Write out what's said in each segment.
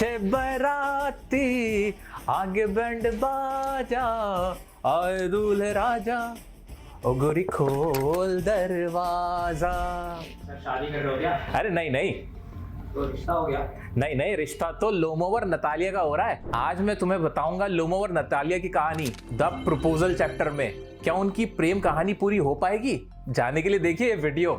बैठे बराती आगे बैंड बाजा आए दूल्हे राजा ओ गोरी खोल दरवाजा। शादी कर रहे हो क्या? अरे नहीं नहीं तो रिश्ता हो गया? नहीं नहीं, रिश्ता तो लोमोवर नतालिया का हो रहा है। आज मैं तुम्हें बताऊंगा लोमोवर नतालिया की कहानी द प्रपोजल चैप्टर में। क्या उनकी प्रेम कहानी पूरी हो पाएगी? जानने के लिए देखिए ये वीडियो।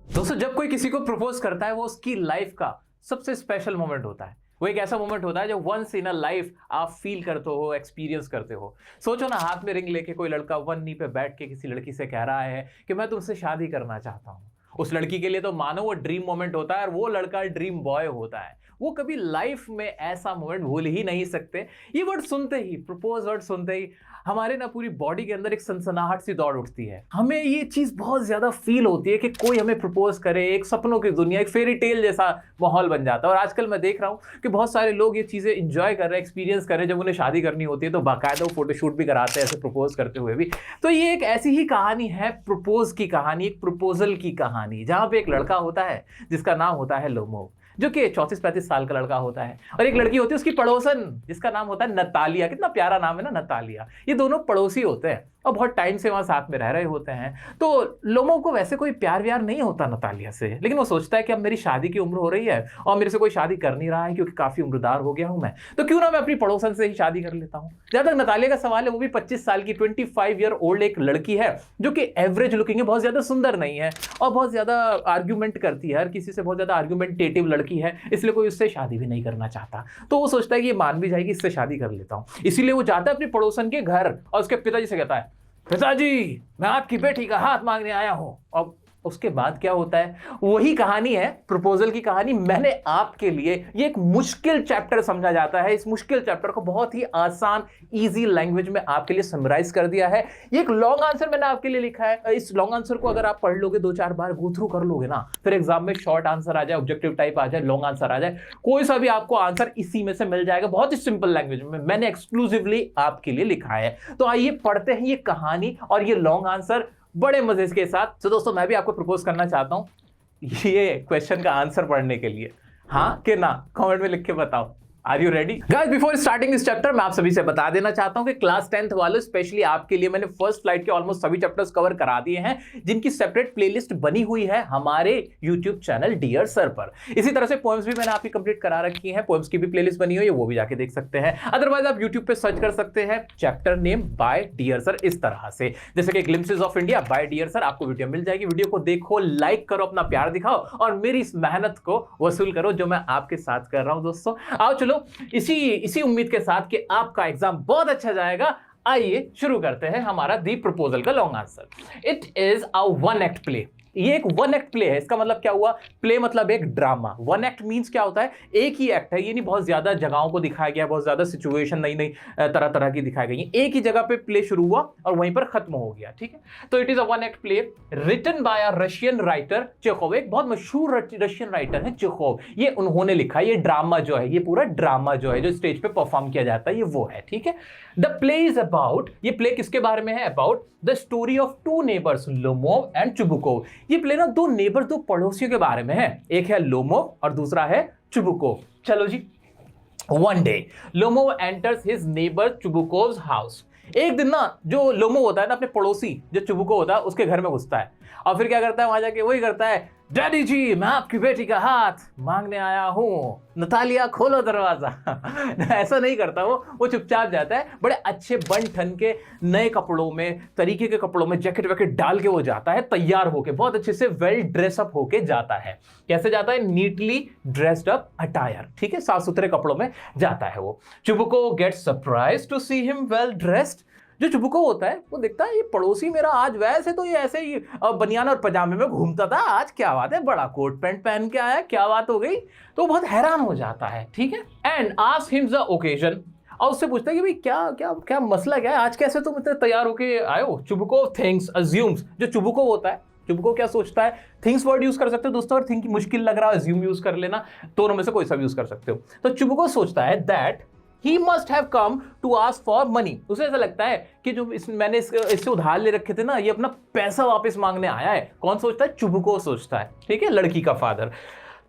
दोस्तों, जब कोई किसी को प्रपोज करता है वो उसकी लाइफ का सबसे स्पेशल मोमेंट होता है। वो एक ऐसा मोमेंट होता है जो वंस इन अ लाइफ आप फील करते हो, एक्सपीरियंस करते हो। सोचो ना, हाथ में रिंग लेके कोई लड़का वन नी पे बैठ के किसी लड़की से कह रहा है कि मैं तुमसे शादी करना चाहता हूं। उस लड़की के लिए तो मानो वो ड्रीम मोमेंट होता है और वो लड़का ड्रीम बॉय होता है। वो कभी लाइफ में ऐसा मोमेंट भूल ही नहीं सकते। ये वर्ड सुनते ही, प्रपोज वर्ड सुनते ही हमारे ना पूरी बॉडी के अंदर एक सनसनाहट सी दौड़ उठती है। हमें ये चीज बहुत ज्यादा फील होती है कि कोई हमें प्रपोज करे। एक सपनों की दुनिया, एक फेरी टेल जैसा माहौल बन जाता है। और आजकल मैं देख रहा हूं कि बहुत सारे लोग ये चीजें एंजॉय कर रहे हैं, एक्सपीरियंस कर रहे हैं। जब उन्हें शादी करनी होती है तो बाकायदा वो फोटोशूट भी कराते हैं ऐसे प्रपोज करते हुए भी। तो ये एक ऐसी ही कहानी है, प्रपोज की कहानी, एक प्रपोजल की कहानी, जहां पे एक लड़का होता है जिसका नाम होता है लोमो, जो कि 34-35 साल का लड़का होता है, और एक लड़की होती है उसकी पड़ोसन जिसका नाम होता है नतालिया। कितना प्यारा नाम है ना, नतालिया। ये दोनों पड़ोसी होते हैं और बहुत टाइम से वहां साथ में रह रहे होते हैं। तो लोमो को वैसे कोई प्यार व्यार नहीं होता नतालिया से, लेकिन वो सोचता है कि अब मेरी शादी की उम्र हो रही है और मेरे से कोई शादी कर नहीं रहा है क्योंकि काफी उम्रदार हो गया हूं मैं, तो क्यों ना मैं अपनी पड़ोसन से ही शादी कर लेता हूं। जहां तक नतालिया का सवाल है, वो भी 25 साल की 25 ईयर ओल्ड एक लड़की है जो कि एवरेज लुकिंग है, बहुत ज्यादा सुंदर नहीं है और बहुत ज्यादा आर्ग्यूमेंट करती है, हर किसी से बहुत ज्यादा आर्ग्यूमेंटेटिव लड़की है, इसलिए कोई उससे शादी भी नहीं करना चाहता। तो वो सोचता है कि ये मान भी जाएगी, इससे शादी कर लेता हूं। इसीलिए वो जाता है अपनी पड़ोसन के घर और उसके पिताजी से कहता है, पिताजी मैं आपकी बेटी का हाथ मांगने आया हूं। और उसके बाद क्या होता है, वही कहानी है, प्रपोजल की कहानी। मैंने आपके लिए ये एक मुश्किल चैप्टर समझा जाता है, इस मुश्किल चैप्टर को बहुत ही आसान इजी लैंग्वेज में आपके लिए समराइज कर दिया है। ये एक लॉन्ग आंसर मैंने आपके लिए लिखा है। इस लॉन्ग आंसर को अगर आप पढ़ लोगे, 2-4 बार गो थ्रू कर लोगे ना, फिर एग्जाम में शॉर्ट आंसर आ जाए, ऑब्जेक्टिव टाइप आ जाए, लॉन्ग आंसर आ जाए, कोई सा भी आपको आंसर इसी में से मिल जाएगा। बहुत ही सिंपल लैंग्वेज में मैंने एक्सक्लूसिवली आपके लिए लिखा है। तो आइए पढ़ते हैं ये कहानी और ये लॉन्ग आंसर बड़े मजे के साथ। तो दोस्तों, मैं भी आपको प्रपोज करना चाहता हूं ये क्वेश्चन का आंसर पढ़ने के लिए। हाँ कि ना, कमेंट में लिख के बताओ। Are you ready guys? Before starting this chapter, मैं आप सभी से बता देना चाहता हूं कि क्लास 10th वालों स्पेशली आपके लिए मैंने फर्स्ट फ्लाइट के ऑलमोस्ट सभी चैप्टर्स कवर करा दिए हैं, जिनकी सेपरेट प्लेलिस्ट बनी हुई है हमारे YouTube चैनल डियर सर पर। इसी तरह से पोएम्स भी मैंने आपकी कंप्लीट करा रखी है, पोएम्स की भी प्लेलिस्ट बनी हुई है, वो भी जाके देख सकते हैं। अदरवाइज आप YouTube पे सर्च कर सकते हैं chapter name by dear sir, इस तरह से, जैसे कि glimpses of India by dear sir. आपको वीडियो मिल जाएगी, वीडियो को देखो, लाइक करो, अपना प्यार दिखाओ और मेरी इस मेहनत को वसूल करो जो मैं आपके साथ कर रहा हूं। दोस्तों आओ, चलो इसी उम्मीद के साथ कि आपका एग्जाम बहुत अच्छा जाएगा, आइए शुरू करते हैं हमारा दी प्रपोजल का long answer. It is a one act play. ये एक वन एक्ट प्ले है। इसका मतलब क्या हुआ? प्ले मतलब एक ड्रामा। वन एक्ट मींस क्या होता है? एक ही एक्ट है, ये नहीं बहुत ज्यादा जगहों को दिखाया गया, बहुत ज्यादा सिचुएशन नई नई तरह तरह की दिखाई गई है। एक ही जगह पे प्ले शुरू हुआ और वहीं पर खत्म हो गया, ठीक है। तो it is a one act play written by a Russian writer Chekhov. एक बहुत मशहूर रशियन राइटर है चेखोव, ये उन्होंने लिखा। ये ड्रामा जो है, ये पूरा ड्रामा जो है, जो स्टेज पे परफॉर्म किया जाता है, ये वो है, ठीक है। द प्ले इज अबाउट, ये प्ले किसके बारे में है? About the story of two neighbours, Lomov and Chubukov. ये प्ले ना दो नेबर, दो पड़ोसियों के बारे में है। एक है लोमोव और दूसरा है चुबुकोव। चलो जी। One day Lomov enters his neighbour Chubukov's house. एक दिन ना जो लोमो होता है ना, अपने पड़ोसी जो चुबुको होता है, उसके घर में घुसता है और फिर क्या करता है, वहां जाके वही करता है, डैडी जी मैं आपकी बेटी का हाथ मांगने आया हूं, नतालिया खोलो दरवाजा। ऐसा नहीं करता वो चुपचाप जाता है। बड़े अच्छे बन ठन के नए कपड़ों में, तरीके के कपड़ों में, जैकेट वैकेट डाल के वो जाता है, तैयार होके, बहुत अच्छे से वेल ड्रेसअप होके जाता है। कैसे जाता है? नीटली ड्रेस्ड अप अटायर, ठीक है, साफ सुथरे कपड़ों में जाता है वो। Chubukov gets surprised to see him well dressed. जो चुबुको होता है वो देखता है ये पड़ोसी मेरा आज, वैसे तो ये ऐसे ही बनियान और पजामे में घूमता था, आज क्या बात है, बड़ा कोट पैंट पहन के आया, क्या बात हो गई? तो बहुत हैरान हो जाता है, ठीक है। And ask him the occasion, और उससे पूछता है कि भाई क्या क्या क्या मसला क्या है, आज कैसे तुम इतने तैयार होके आए हो? चुबुको थिंक्स, अज्यूम्स। जो चुबुको होता है, चुबुको क्या सोचता है? थिंग्स वर्ड यूज कर सकते हो दोस्तों, और थिंक मुश्किल लग रहा है, अज्यूम यूज कर लेना, दोनों में से कोई सा भी यूज कर सकते हो। तो चुबुको सोचता है that he must have come to ask for money. उसे ऐसा लगता है कि जो मैंने इससे उधार ले रखे थे ना, ये अपना पैसा वापस मांगने आया है। कौन सोचता है? चुबुको सोचता है, ठीक है, लड़की का father.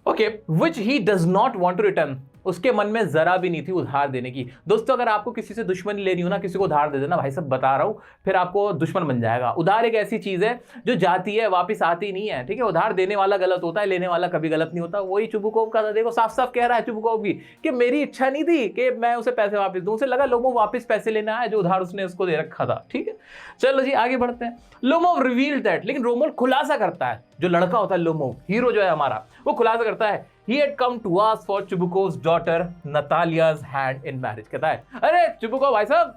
Okay, which he does not want to return. उसके मन में जरा भी नहीं थी उधार देने की। दोस्तों, अगर आपको किसी से दुश्मनी लेनी हो ना, किसी को उधार दे देना, भाई साहब बता रहा हूं, फिर आपको दुश्मन बन जाएगा। उधार एक ऐसी चीज है जो जाती है वापस आती नहीं है, ठीक है। उधार देने वाला गलत होता है, लेने वाला कभी गलत नहीं होता। वही चुबुकोव का देखो, साफ साफ कह रहा है चुबुकोव भी कि मेरी इच्छा नहीं थी कि मैं उसे पैसे वापस दूं। उसे लगा लोमोव वापस पैसे लेना है जो उधार उसने उसको दे रखा था, ठीक है। चलो जी आगे बढ़ते हैं। लोमोव रिवील्ड दैट, लेकिन रोमोव खुलासा करता है, जो लड़का होता है लोमोव, हीरो जो है हमारा, वो खुलासा करता है he had come to ask for Chubukov's daughter Natalia's hand in marriage। कहता है, अरे चुबुकोव भाई साहब,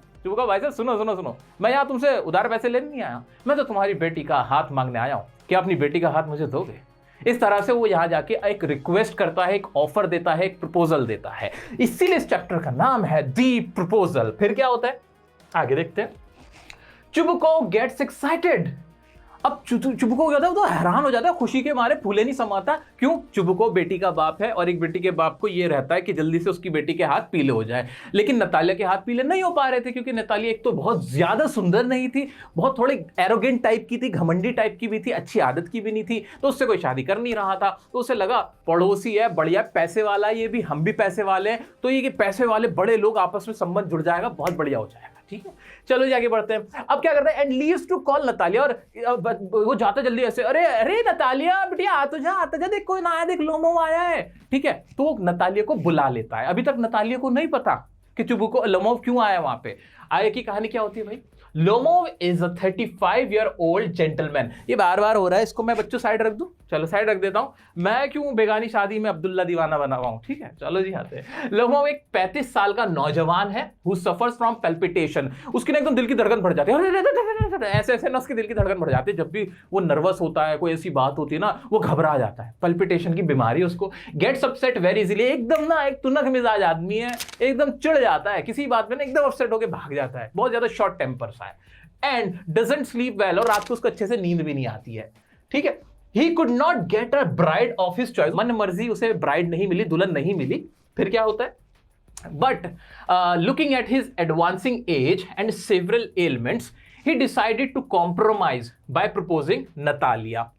सुनो सुनो सुनो, मैं यहाँ तुमसे उधार पैसे लेने नहीं आया, मैं तो तुम्हारी बेटी का हाथ मांगने आया हूँ। क्या अपनी बेटी का हाथ मुझे दोगे? इस तरह से वो यहाँ जाके एक रिक्वेस्ट करता है, एक ऑफर देता है, एक प्रपोजल देता है। इसीलिए इस चैप्टर का नाम है दी प्रपोजल। फिर क्या होता है आगे देखते हैं। Chubukov gets excited. अब चुबुकोव क्या होता है, वो तो हैरान हो जाता है, खुशी के मारे फूले नहीं समाता। क्यों? चुबुकोव बेटी का बाप है और एक बेटी के बाप को ये रहता है कि जल्दी से उसकी बेटी के हाथ पीले हो जाए। लेकिन नतालिया के हाथ पीले नहीं हो पा रहे थे, क्योंकि नतालिया एक तो बहुत ज्यादा सुंदर नहीं थी, बहुत थोड़ी एरोगेंट टाइप की थी, घमंडी टाइप की भी थी, अच्छी आदत की भी नहीं थी, तो उससे कोई शादी कर नहीं रहा था। तो उसे लगा पड़ोसी है, बढ़िया पैसे वाला, ये भी हम भी पैसे वाले हैं, तो ये पैसे वाले बड़े लोग आपस में संबंध जुड़ जाएगा, बहुत बढ़िया हो जाएगा, ठीक है। चलो जी आगे बढ़ते हैं। अब क्या करता है, and leaves to call Natalia, और वो जाता जल्दी ऐसे, अरे अरे नतालिया बिटिया आ तो जा, देख कोई ना आया, देख लोमोव आया है, ठीक है। तो वो नतालिया को बुला लेता है। अभी तक नतालिया को नहीं पता कि लोमोव क्यों आया वहां पे। आगे की कहानी क्या होती है भाई। Lomov is a 35-year-old gentleman. ये बार बार हो रहा है, इसको मैं बच्चों साइड रख दूं, चलो साइड रख देता हूं। मैं क्यों बेगानी शादी में अब्दुल्ला दीवाना बना हुआ हूं, ठीक है। चलो जी आते हैं। लोमोव एक 35 साल का नौजवान है, हु सफर्स फ्रॉम पैल्पिटेशन। उसकी ना एकदम दिल की धड़कन बढ़ जाती है, ऐसे ऐसे ना उसकी दिल की धड़कन बढ़ जाती है। जब भी वो नर्वस होता है, कोई ऐसी बात होती है ना, वो घबरा जाता है। पैल्पिटेशन की बीमारी उसको। गेट्स अपसेट वेरी इजीली, एकदम ना एक तुनक मिजाज आदमी है, एकदम चिढ़ जाता है किसी बात में ना, एकदम अपसेट होकर भाग जाता है, बहुत ज्यादा शॉर्ट टेम्पर सा है। एंड डजंट स्लीप वेल, और रात को उसको अच्छे से नींद भी नहीं आती है, ठीक है। He could not get a bride of his choice, मन मर्जी उसे ब्राइड नहीं मिली, दुल्हन नहीं मिली। फिर क्या होता है, but looking at his advancing age and several ailments, he decided to compromise by proposing Natalia।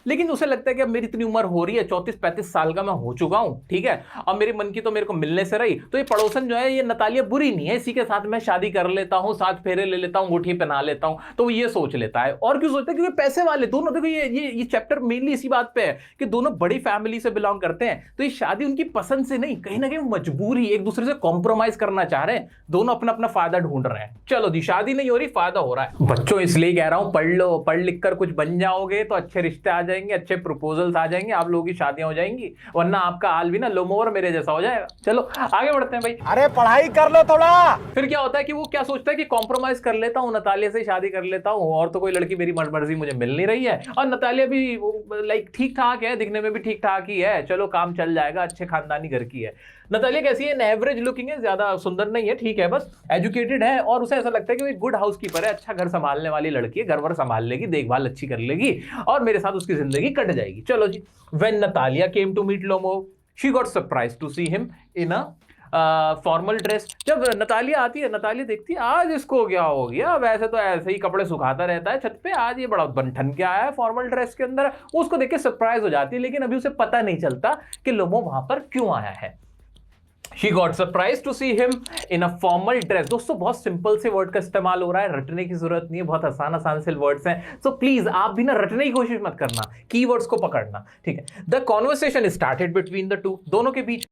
लेकिन उसे लगता है कि अब मेरी इतनी उम्र हो रही है, 34-35 साल का मैं हो चुका हूं, ठीक है। अब मेरी मन की तो मेरे को मिलने से रही, तो ये पड़ोसन जो है, ये नतालिया बुरी नहीं है, इसी के साथ मैं शादी कर लेता हूं, 7 फेरे ले लेता हूं, अंगूठी पहना लेता हूं। तो वो ये सोच लेता है। और क्यों सोचता है? क्योंकि पैसे वाले दोनों, देखो ये चैप्टर मेनली इसी बात पे है कि दोनों बड़ी फैमिली से बिलोंग करते हैं, तो ये शादी उनकी पसंद से नहीं, कहीं ना कहीं मजबूरी, एक दूसरे से कॉम्प्रोमाइज करना चाह रहे हैं, दोनों अपना अपना फायदा ढूंढ रहे हैं। चलो जी, शादी नहीं हो रही, फायदा हो रहा है। बच्चों इसलिए कह रहा हूं, पढ़ लो, पढ़ लिख कर कुछ बन जाओगे तो अच्छे रिश्ते आ जाएंगे, अच्छे प्रपोजल्स आ जाएंगे, आप लोगों की शादियां हो जाएंगी, वरना आपका हाल भी ना लोमोव और मेरे जैसा हो जाएगा। चलो आगे बढ़ते हैं भाई। अरे पढ़ाई कर लो थोड़ा। फिर क्या होता है कि वो क्या सोचता है कि कॉम्प्रोमाइज कर लेता हूं, नतालिया से शादी कर लेता हूं, और तो कोई लड़की मेरी मर्जी मुझे मिल नहीं रही है, और नतालिया भी लाइक ठीक ठाक है, दिखने में भी ठीक ठाक ही है, चलो काम चल जाएगा, अच्छे खानदानी घर की है। नतालिया कैसी है? एवरेज लुकिंग है, ज्यादा सुंदर नहीं है, ठीक है, बस एजुकेटेड है, और उसे ऐसा लगता है कि वो एक गुड हाउसकीपर है, अच्छा घर संभालने वाली लड़की है, घर वर संभाल लेगी, देखभाल अच्छी कर लेगी, और मेरे साथ उसकी जिंदगी कट जाएगी। चलो जी, when Natalia came to meet Lomov, she got surprise to see him in a formal dress. जब नतालिया आती है, नतालिया देखती है आज इसको क्या हो गया, वैसे तो ऐसे ही कपड़े सुखाता रहता है छत पे, आज ये बड़ा बनठन क्या आया है फॉर्मल ड्रेस के अंदर। उसको देख के सरप्राइज हो जाती है, लेकिन अभी उसे पता नहीं चलता कि लोमोव वहां पर क्यों आया है। She got surprised to see him in a formal dress। दोस्तों बहुत सिंपल से वर्ड का इस्तेमाल हो रहा है, रटने की जरूरत नहीं है, बहुत आसान से वर्ड्स हैं, सो प्लीज आप भी ना रटने की कोशिश मत करना, कीवर्ड्स को पकड़ना, ठीक है। The conversation started between the two, दोनों के बीच।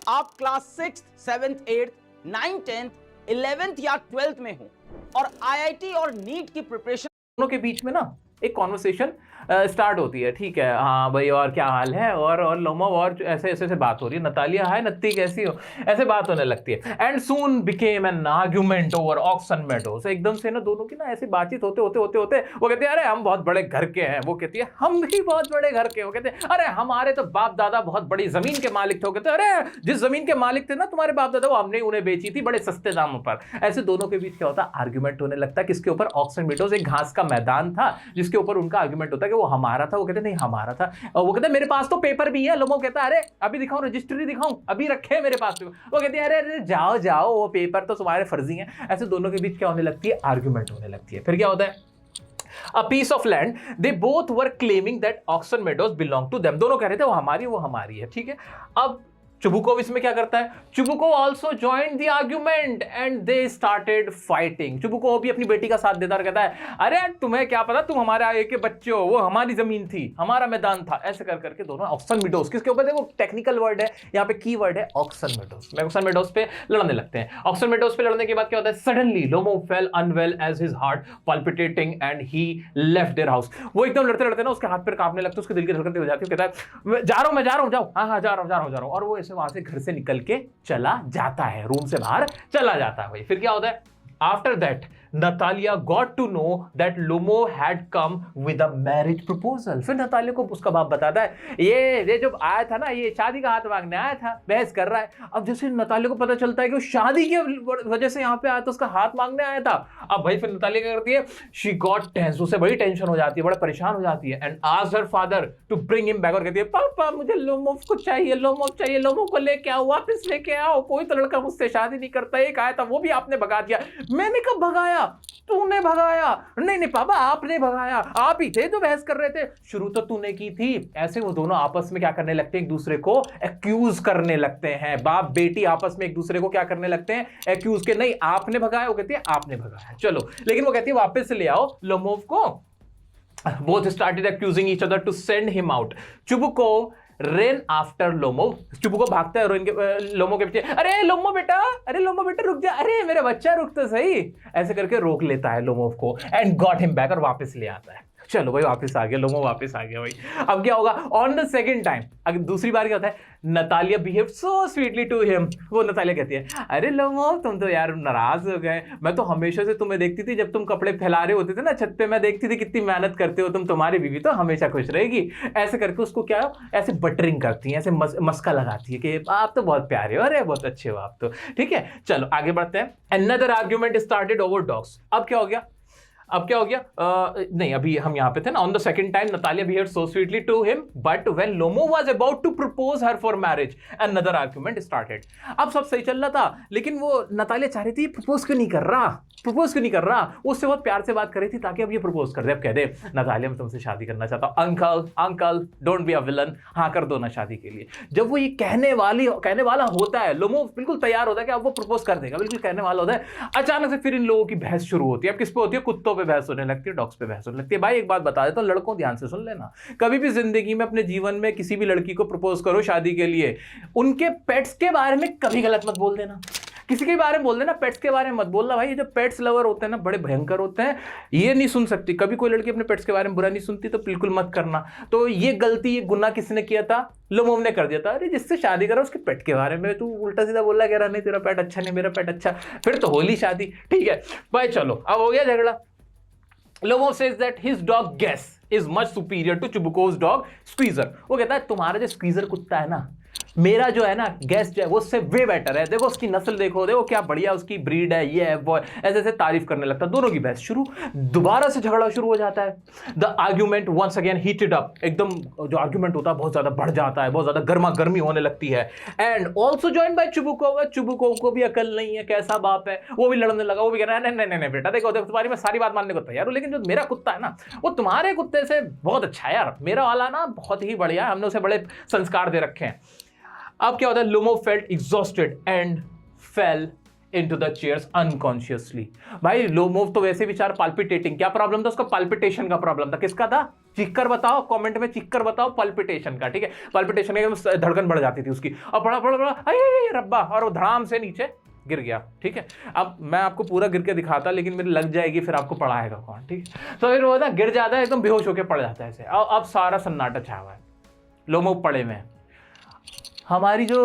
आप class 6th, 7th, 8th, 9th, 10th, 11th या 12th में हो और IIT और नीट की प्रिपरेशन, दोनों के बीच में ना एक कॉन्वर्सेशन स्टार्ट होती है, ठीक है। हाँ भाई और क्या हाल है, और लोमोव, और ऐसे ऐसे से बात हो रही है, नतालिया हाय नत्ती कैसी हो, ऐसे बात होने लगती है। And soon became an argument over Oxen Meadows. एकदम से ना दोनों की ना ऐसी बातचीत होते वो कहते हैं अरे हम बहुत बड़े घर के हैं, वो कहती है हम भी बहुत बड़े घर के हैं, वो कहते हैं अरे हमारे तो बाप दादा बहुत बड़ी जमीन के मालिक थे, वो कहते हैं अरे जिस जमीन के मालिक थे ना तुम्हारे बाप दादा, वो हमने उन्हें बेची थी बड़े सस्ते दामों पर। ऐसे दोनों के बीच क्या होता है, आर्ग्यूमेंट होने लगता है। किसके ऊपर? ऑक्सन मेडोज, एक घास का मैदान था जिसके जिसके ऊपर उनका आर्गुमेंट होता है कि वो हमारा था, वो कहते नहीं हमारा था, और वो कहते मेरे पास तो पेपर भी है। लोमो कहता है अरे अभी दिखाऊं, रजिस्ट्री दिखाऊं, अभी रखे मेरे पास। वो कहते हैं अरे जाओ जाओ, वो पेपर तो तुम्हारे फर्जी हैं। ऐसे दोनों के बीच क्या होने लगती है, आर्गुमेंट होने लगती है। फिर क्या होता है, a piece of land, they both were claiming that Oxon Meadows belonged to them। दोनों कह रहे थे वो हमारी है, ठीक है। अब चुबुकोव इसमें क्या करता है, Chubukov also join the argument and they started fighting. Chubukov भी अपनी बेटी का साथ देता और कहता है अरे तुम्हें क्या पता, तुम हमारे आगे के बच्चे हो, वो हमारी जमीन थी, हमारा मैदान था। ऐसे कर करके दोनों ऑक्सन मेडोज, किसके ऊपर देखो टेक्निकल वर्ड है यहाँ पे, की वर्ड है ऑक्सन मेडोज। ऑक्सन मेडोज पे लड़ने लगते हैं। ऑक्सन मेडोज पे लड़ने के बाद क्या होता है, suddenly Lomov fell unwell as his heart palpitating and he left their house. वो एकदम लड़ते लड़ते ना उसके हाथ पैर कांपने लगते, उसके दिल की धड़कन तेज हो जाती है। कहता है जा रहा हूं जाओ, हाँ जा रहा हूं, और वो वहां से घर से निकल के चला जाता है, रूम से बाहर चला जाता है भाई। फिर क्या होता है, after that Natalia got to know that Lomov had come with a marriage proposal. फिर नतालिया को उसका बाप बताता है ये जब आया था ना, ये शादी का हाथ मांगने आया था, बहस कर रहा है। अब जैसे नतालिया को पता चलता है कि वो शादी की वजह से यहाँ पे आया था, उसका हाथ मांगने आया था। अब भाई फिर नतालिया क्या करती है, शी गॉट टेंस, उसे बड़ी टेंशन हो जाती है, बड़ा परेशान हो जाती है, and asked her father to bring him back. और कहती है पापा मुझे लोमोव को चाहिए, लोमोव को लेके आओ, वापस लेके आओ, कोई तो लड़का मुझसे शादी नहीं करता, एक आया था वो भी आपने भगा दिया। मैंने कब भगाया, तूने भगाया। नहीं पापा आपने भगाया, आप ही थे जो बहस कर रहे थे, शुरू तो तूने की थी। ऐसे वो दोनों आपस में क्या करने लगते हैं, एक दूसरे को एक्यूज करने लगते हैं। बाप बेटी आपस में एक दूसरे को क्या करने लगते हैं, एक्यूज के, नहीं आपने भगाया, वो कहती है आपने भगाया, चलो। लेकिन वो कहती है वापस ले आओ लोमोव को। Both started accusing each other to send him out. Chubukov ran after Lomov, Chubukov भागता है लोमो के पीछे, अरे लोमो बेटा रुक जा, अरे मेरा बच्चा रुक तो सही, ऐसे करके रोक लेता है लोमोव को, एंड गॉट हिम बैक, और वापस ले आता है। चलो भाई वापस आ गया, लोमो वापस आ गया भाई। अब क्या होगा, ऑन द सेकंड टाइम, अगर दूसरी बार क्या होता है, Natalia behave so sweetly to him. वो नतालिया कहती है अरे लोमो तुम तो यार नाराज हो गए, मैं तो हमेशा से तुम्हें देखती थी, जब तुम कपड़े फैला रहे होते थे ना छत पे, मैं देखती थी कितनी मेहनत करते हो तुम, तुम्हारी बीवी तो हमेशा खुश रहेगी। ऐसे करके उसको क्या ऐसे बटरिंग करती है, ऐसे मस्का लगाती है कि आप तो बहुत प्यारे हो, अरे बहुत अच्छे हो आप तो, ठीक है। चलो आगे बढ़ते हैं। Another argument started over dogs. अब क्या हो गया, नहीं अभी हम यहां पे थे ना। On the second time Natalia behaved so sweetly to him, but when Lomov was about to propose her for marriage another argument started. अब सब सही चल रहा था, लेकिन वो नतालिया चाह रही थी प्रपोज क्यों नहीं कर रहा, उससे बहुत प्यार से बात कर रही थी ताकि अब ये प्रपोज कर दे। अब कह दे नतालिया मैं तुमसे शादी करना चाहता हूं, uncle don't be a villain, हाँ कर दो ना शादी के लिए। जब वो ये कहने वाला होता है, लोमो बिल्कुल तैयार होता है कि अब वो प्रपोज कर देगा, बिल्कुल कहने वाला होता है, अचानक से फिर इन लोगों की बहस शुरू होती है। अब किस पे होती है, कुत्तों पे बहस होने लगती है, डॉग्स पे बहस होने लगती है। भाई एक बात बता देता हूं, लड़कों ध्यान से सुन लेना, कभी भी जिंदगी में अपने जीवन में किसी भी लड़की को प्रपोज करो शादी के लिए, उनके पेट्स के बारे में कभी गलत मत बोल देना, किसी के बारे में बोल देना, पेट्स के बारे में मत बोलना। भाई ये जो पेट्स लवर होते हैं ना, बड़े भयंकर होते हैं, ये नहीं सुन सकती, कभी कोई लड़की अपने पेट्स के बारे में बुरा नहीं सुनती, तो बिल्कुल मत करना। तो ये गलती, ये गुनाह किसने किया था, लोमोव ने कर दिया था। अरे जिससे शादी करो उसके पेट के बारे में तू उल्टा सीधा बोल रहा, कह रहा नहीं तेरा पेट अच्छा नहीं, मेरा पेट अच्छा, फिर तो होली शादी, ठीक है भाई। चलो अब हो गया झगड़ा। Lomo says that his dog Guess is much superior to Chubukov's dog Squeezer। वो कहता है तुम्हारा जो स्क्वीजर कुत्ता है ना, मेरा जो है ना गैस जो है वो उससे वे बेटर है, देखो उसकी नस्ल देखो क्या बढ़िया उसकी ब्रीड है, ये है वो है, ऐसे ऐसे तारीफ करने लगता है। दोनों की बहस शुरू, दोबारा से झगड़ा शुरू हो जाता है। The argument once again heated up, एकदम जो आर्ग्यूमेंट होता है बहुत ज्यादा बढ़ जाता है, बहुत ज्यादा गर्मा गर्मी होने लगती है। And also join by Chubukov. Chubukov को भी अकल नहीं है, कैसा बाप है, वो भी लड़ने लगा, वो भी कह रहा है नहीं बेटा देखो तुम्हारी मैं सारी बात मानने को तैयार हूं, लेकिन जो मेरा कुत्ता है ना वो तुम्हारे कुत्ते से बहुत अच्छा है यार, मेरा वाला ना बहुत ही बढ़िया है, हमने उसे बड़े संस्कार दे रखे हैं। अब क्या होता है, Lomov felt exhausted and fell into the chairs unconsciously। भाई लोमोव तो वैसे विचार पाल्पिटेटिंग, क्या प्रॉब्लम था उसका, पाल्पिटेशन का प्रॉब्लम था। किसका था, चीख कर बताओ, कमेंट में चीख कर बताओ, पाल्पिटेशन का, ठीक है। पाल्पिटेशन का धड़कन बढ़ जाती थी उसकी, और बड़ा अरे रब्बा, और वो धड़ाम से नीचे गिर गया, ठीक है। अब मैं आपको पूरा गिर के दिखाता, लेकिन मेरी लग जाएगी, फिर आपको पढ़ाएगा कौन, ठीक है। तो फिर वो ना गिर जाता है, एकदम बेहोश होकर पड़ जाता है ऐसे। अब सारा सन्नाटा छाया हुआ है, लोमोव पड़े में। हमारी जो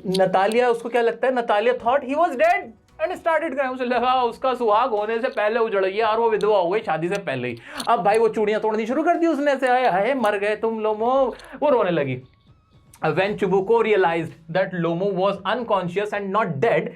नतालिया, उसको क्या लगता है, Natalia thought he was dead and started crying. उसे लगा उसका सुहाग होने से पहले उजड़ गया और वो विधवा हो गई शादी से पहले ही। अब भाई वो चूड़ियां तोड़नी शुरू कर दी उसने, से हाय मर गए तुम लोमोव, वो रोने लगी। When Chubukov realized that Lomo was unconscious and not dead,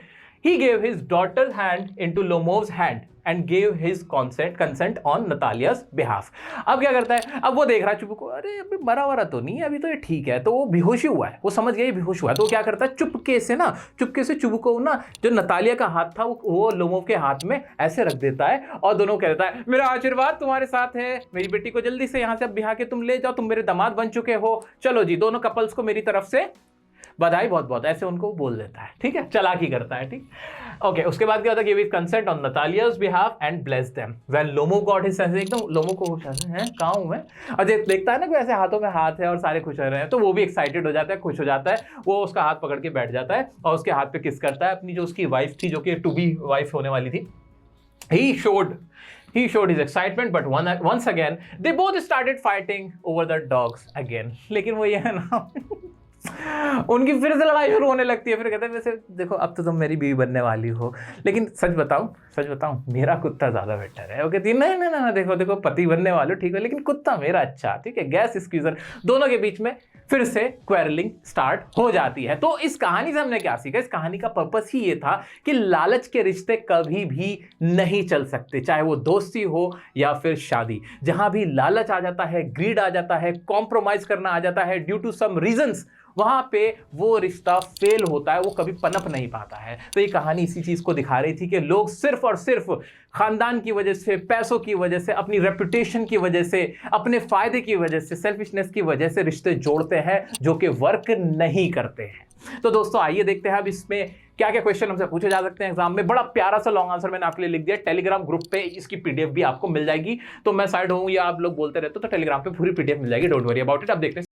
he gave his daughter's hand into Lomov's hand and gave his consent on Natalia's behalf. अब क्या करता है, अब वो देख रहा है चुपके को, अरे अभी मरा वरा तो नहीं है, अभी तो ये ठीक है, तो वो बेहोशी हुआ है, वो समझ गया ये बेहोश हुआ है, तो वो क्या करता है, चुपके से चुपको ना जो नतालिया का हाथ था वो लोमोव के हाथ में ऐसे रख देता है और दोनों कहता है, मेरा आशीर्वाद तुम्हारे साथ है, मेरी बेटी को जल्दी से यहाँ से अब बिहा के तुम ले जाओ, तुम मेरे दामाद बन चुके हो, चलो जी, दोनों कपल्स को मेरी तरफ से बधाई, बहुत बहुत, ऐसे उनको बोल देता है, ठीक है, चालाकी करता है, ठीक। ओके, उसके बाद क्या होता है, गिव हिज कंसेंट ऑन नतालिया's behalf and bless them. When Lomo got his senses, एकदम लोमो को हैं कहाँ हूँ मैं, और देखता है ना कि ऐसे हाथों में हाथ है और सारे खुश हो रहे हैं, तो वो भी एक्साइटेड हो जाता है, खुश हो जाता है, वो उसका हाथ पकड़ के बैठ जाता है और उसके हाथ पे किस करता है, अपनी जो उसकी वाइफ थी, जो कि टू बी वाइफ होने वाली थी। He showed his excitement, but once again they both started fighting over the dogs again. लेकिन वो ये है ना उनकी फिर से लड़ाई शुरू होने लगती है। फिर कहते हैं, वैसे देखो अब तो तुम मेरी बीवी बनने वाली हो, लेकिन सच बताऊं मेरा कुत्ता ज़्यादा बेटर है। वो कहती है नहीं नहीं, देखो पति बनने वाले हो ठीक है, लेकिन कुत्ता मेरा अच्छा, ठीक है, गैस स्क्वीजर। दोनों के बीच में फिर से क्वेरलिंग स्टार्ट हो जाती है। तो इस कहानी से हमने क्या सीखा, इस कहानी का पर्पस ही ये था कि लालच के रिश्ते कभी भी नहीं चल सकते, चाहे वो दोस्ती हो या फिर शादी। जहां भी लालच आ जाता है, ग्रीड आ जाता है, कॉम्प्रोमाइज करना आ जाता है ड्यू टू सम रीजंस, वहां पे वो रिश्ता फेल होता है, वो कभी पनप नहीं पाता है। तो ये कहानी इसी चीज को दिखा रही थी कि लोग सिर्फ और सिर्फ खानदान की वजह से, पैसों की वजह से, अपनी रेपुटेशन की वजह से, अपने फायदे की वजह से, सेल्फिशनेस की वजह से रिश्ते जोड़ते हैं जो कि वर्क नहीं करते हैं। तो दोस्तों आइए देखते हैं अब इसमें क्या क्या क्वेश्चन हमसे पूछे जा सकते हैं एग्जाम में। बड़ा प्यारा सा लॉन्ग आंसर मैंने आपके लिए लिख दिया, टेलीग्राम ग्रुप पे इसकी पीडीएफ भी आपको मिल जाएगी। तो मैं साइड हूं या आप लोग बोलते रहते हो, तो टेलीग्राम पे पूरी पीडीएफ मिल जाएगी, डोंट वरी अबाउट इट। अब देखते हैं